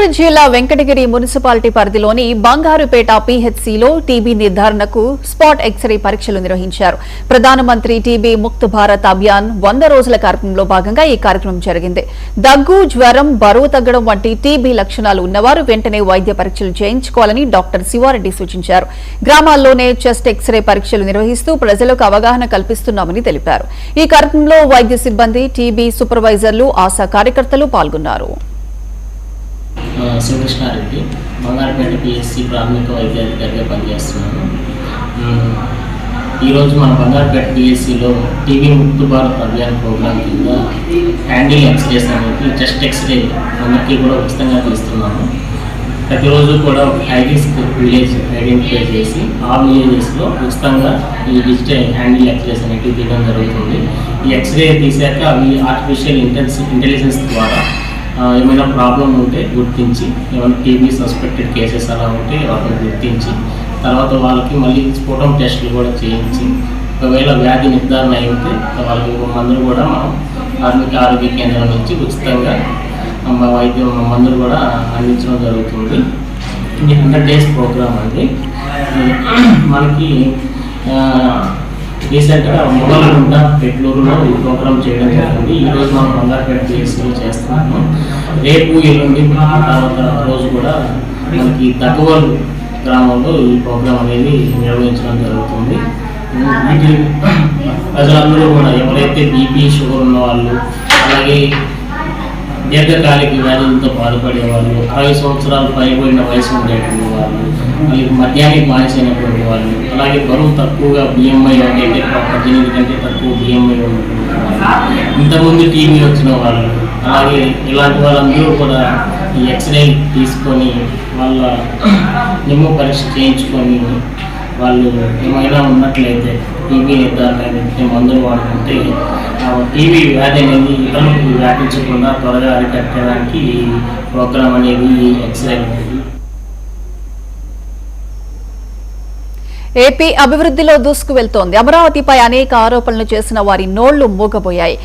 కరీంనగర్ జిల్లా వెంకటగిరి మున్సిపాలిటీ పరిధిలోని బంగారుపేట పీహెచ్సీలో టీబీ నిర్ధారణకు స్పాట్ ఎక్స్రే పరీక్షలు నిర్వహించారు. ప్రధానమంత్రి టీబీ ముక్త్ భారత్ అభియాన్ 100 రోజుల కార్యక్రమంలో భాగంగా ఈ కార్యక్రమం జరిగింది. దగ్గు, జ్వరం, బరువు తగ్గడం వంటి టీబీ లక్షణాలు ఉన్నవారు వెంటనే వైద్య పరీక్షలు చేయించుకోవాలని డాక్టర్ శివారెడ్డి సూచించారు. గ్రామాల్లోనే చెస్ట్ ఎక్స్రే పరీక్షలు నిర్వహిస్తూ ప్రజలకు అవగాహన కల్పిస్తున్నామని తెలిపారు. ఈ కార్యక్రమంలో వైద్య సిబ్బంది, టీబీ సూపర్వైజర్లు, ఆశా కార్యకర్తలు పాల్గొన్నారు. శివకృష్ణారెడ్డి బంగారుపేట పిఎస్సి ప్రాథమిక వైద్యాధికారిగా పనిచేస్తున్నాను. ఈరోజు మన బంగారుపేట పిఎస్సిలో టీబీ ముక్త్ భారత్ అభియాన్ ప్రోగ్రాం కింద హ్యాండిల్ ఎక్స్రేస్ అనేది చెస్ట్ ఎక్స్రే అందరికీ కూడా ఉచితంగా తీస్తున్నాము. ప్రతిరోజు కూడా హై రిస్క్ విలేజ్ ఐడెంటిఫై చేసి ఆ విలేజెస్లో ఉచితంగా ఈ డిజిటల్ హ్యాండిల్ ఎక్స్రేస్ అనేవి తీయడం జరుగుతుంది. ఈ ఎక్స్రే తీసాక అవి ఆర్టిఫిషియల్ ఇంటెలిజెన్స్ ద్వారా ఏమైనా ప్రాబ్లం ఉంటే గుర్తించి, ఏమైనా టీబీ సస్పెక్టెడ్ కేసెస్ అలా ఉంటే వాటిని గుర్తించి తర్వాత వాళ్ళకి మళ్ళీ స్ఫోటం టెస్టులు కూడా చేయించి ఒకవేళ వ్యాధి నిర్ధారణ అయితే వాళ్ళకి మందులు కూడా మనం ప్రాథమిక ఆరోగ్య కేంద్రం నుంచి ఉచితంగా వైద్యం మందులు కూడా అందించడం జరుగుతుంది. ఇది 100 days ప్రోగ్రామ్ అండి. మనకి రీసెంట్గా మొగలగుంట, పెట్లూరులో ఈ ప్రోగ్రామ్ చేయడం జరిగింది. ఈరోజు మనం బంగారుపేట పిఎస్సిలో చేస్తున్నాము. రేపు, ఎల్లుండి తర్వాత రోజు కూడా మనకి దగ్గవలు గ్రామంలో ఈ ప్రోగ్రాం అనేది నిర్వహించడం జరుగుతుంది. వీటి ప్రజలందరూ కూడా ఎవరైతే బీపీ, షుగర్ ఉన్న వాళ్ళు, అలాగే దీర్ఘకాలిక వ్యాధులతో బాధపడేవాళ్ళు, 60 సంవత్సరాలు పైబడిన వయసు ఉండేటువంటి వాళ్ళు, అలాగే మద్యానికి బానిసైనటువంటి వాళ్ళు, అలాగే బరువు తక్కువగా బిఎంఐ అంటే 18 కంటే తక్కువ బిఎంఐ ఉన్నటువంటి వాళ్ళు, ఇంతకుముందు టీబీ వచ్చిన వాళ్ళు, అలాగే ఇలాంటి వాళ్ళందరూ కూడా ఈ ఎక్స్రే తీసుకొని వాళ్ళ నిమ్ము పరీక్ష చేయించుకొని వాళ్ళు ఏమైనా ఉన్నట్లయితే టీబీ నిర్ధారణ మందులు వాడుకుంటే టీబీ వ్యాధి అనేది ఇతరులకు వ్యాపించకుండా త్వరగా అరికట్టడానికి ఈ ప్రోగ్రాం అనేది ఎక్స్రే అనేది. ఏపీ అభివృద్ధిలో దూసుకు వెళ్తోంది. అమరావతిపై అనేక ఆరోపణలు చేసిన వారి నోళ్లు మూగబోయాయి.